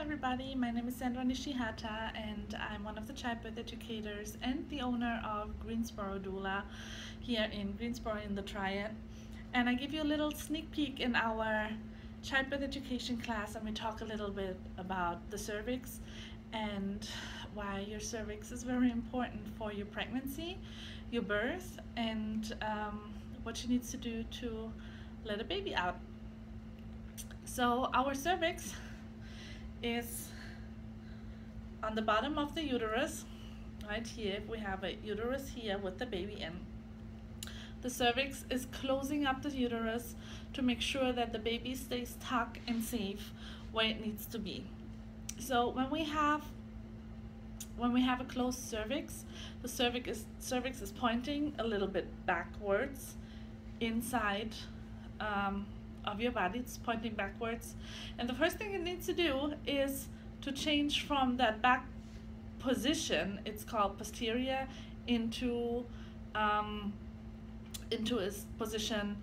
everybody, my name is Sandra Nishihata and I'm one of the childbirth educators and the owner of Greensboro Doula here in Greensboro in the Triad. And I give you a little sneak peek in our childbirth education class, and we talk a little bit about the cervix and why your cervix is very important for your pregnancy, your birth, and what she needs to do to let a baby out. So our cervix is on the bottom of the uterus, right here. We have a uterus here with the baby in. The cervix is closing up the uterus to make sure that the baby stays tucked and safe where it needs to be. So when we have a closed cervix, the cervix is pointing a little bit backwards inside of your body. It's pointing backwards, and the first thing it needs to do is to change from that back position, it's called posterior, into its position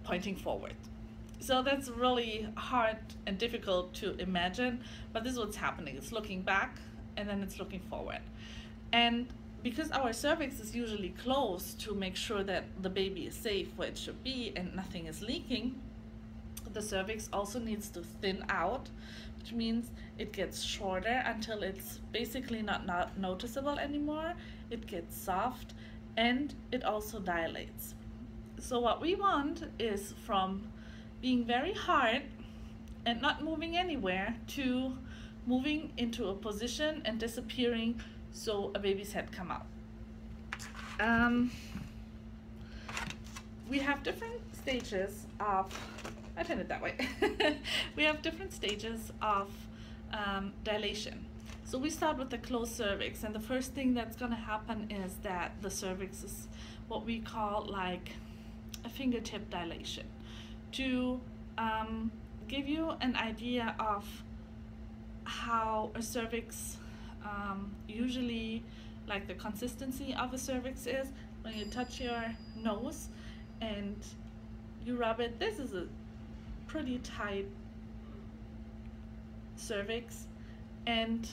pointing forward. So that's really hard and difficult to imagine, but this is what's happening. It's looking back and then it's looking forward. And because our cervix is usually closed to make sure that the baby is safe where it should be and nothing is leaking, the cervix also needs to thin out, which means it gets shorter until it's basically not noticeable anymore. It gets soft and it also dilates. So what we want is from being very hard and not moving anywhere to moving into a position and disappearing so a baby's head come out. We have different stages of, I turn it that way. We have different stages of dilation. So we start with the closed cervix, and the first thing that's going to happen is that the cervix is what we call like a fingertip dilation, to give you an idea of how a cervix usually, like the consistency of a cervix is. When you touch your nose and you rub it, this is a pretty tight cervix, and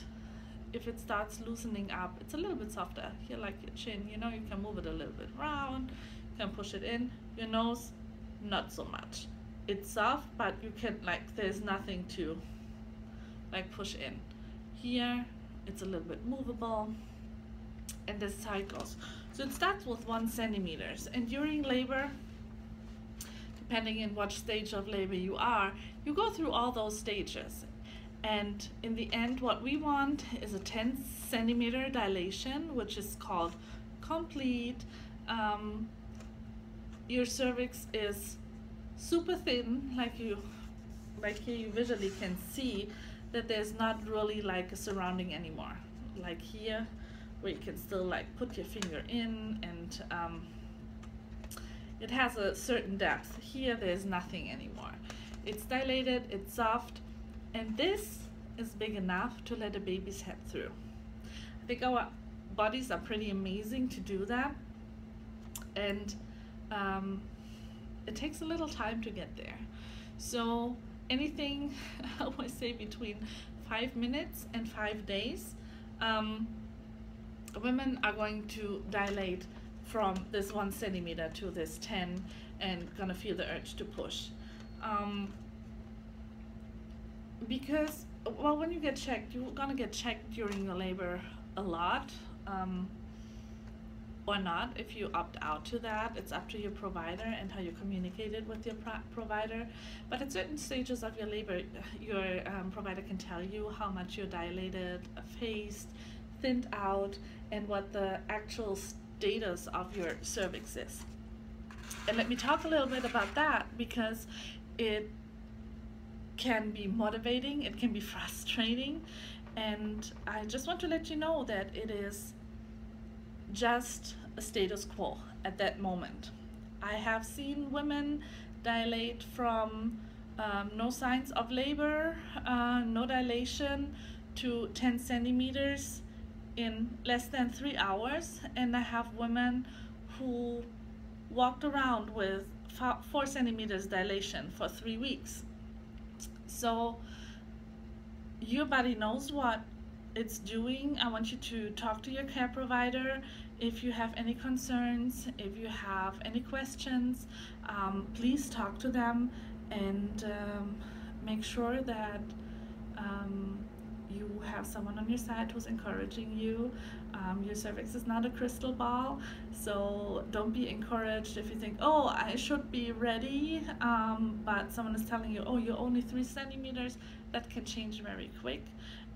if it starts loosening up, it's a little bit softer here, like your chin, you know, you can move it a little bit around, you can push it in. Your nose, not so much. It's soft, but you can, like, there's nothing to like push in. Here it's a little bit movable, and this side goes. So it starts with 1 centimeter, and during labor, depending in what stage of labor you are, you go through all those stages, and in the end what we want is a 10 centimeter dilation, which is called complete. Your cervix is super thin, like here you visually can see that there's not really like a surrounding anymore, like here where you can still like put your finger in, and it has a certain depth. Here there's nothing anymore. It's dilated, it's soft, and this is big enough to let a baby's head through. I think our bodies are pretty amazing to do that, and it takes a little time to get there. So anything, I always say between 5 minutes and 5 days, women are going to dilate from this 1 centimeter to this 10 and gonna feel the urge to push. Because, well, when you get checked, you're gonna get checked during the labor a lot, or not. If you opt out to that, it's up to your provider and how you communicate it with your provider. But at certain stages of your labor, your provider can tell you how much you're dilated, phased, thinned out, and what the actual status of your cervix is. And let me talk a little bit about that, because it can be motivating, it can be frustrating, and I just want to let you know that it is just a status quo at that moment. I have seen women dilate from no signs of labor, no dilation, to 10 centimeters in less than 3 hours, and I have women who walked around with 4 centimeters dilation for 3 weeks. So your body knows what it's doing. I want you to talk to your care provider if you have any concerns, if you have any questions. Please talk to them and make sure that um, you have someone on your side who's encouraging you. Your cervix is not a crystal ball, so don't be encouraged if you think, oh, I should be ready, but someone is telling you, oh, you're only 3 centimeters. That can change very quick.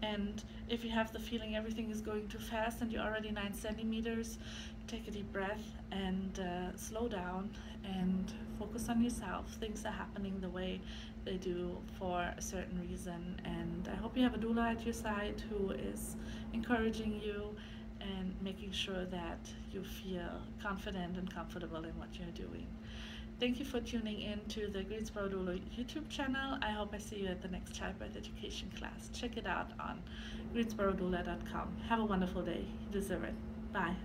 And if you have the feeling everything is going too fast and you're already 9 centimeters, take a deep breath and slow down and focus on yourself. Things are happening the way they do for a certain reason, and I hope you have a doula at your side who is encouraging you and making sure that you feel confident and comfortable in what you're doing. Thank you for tuning in to the Greensboro Doula YouTube channel. I hope I see you at the next childbirth education class. Check it out on greensborodoula.com. Have a wonderful day. You deserve it. Bye.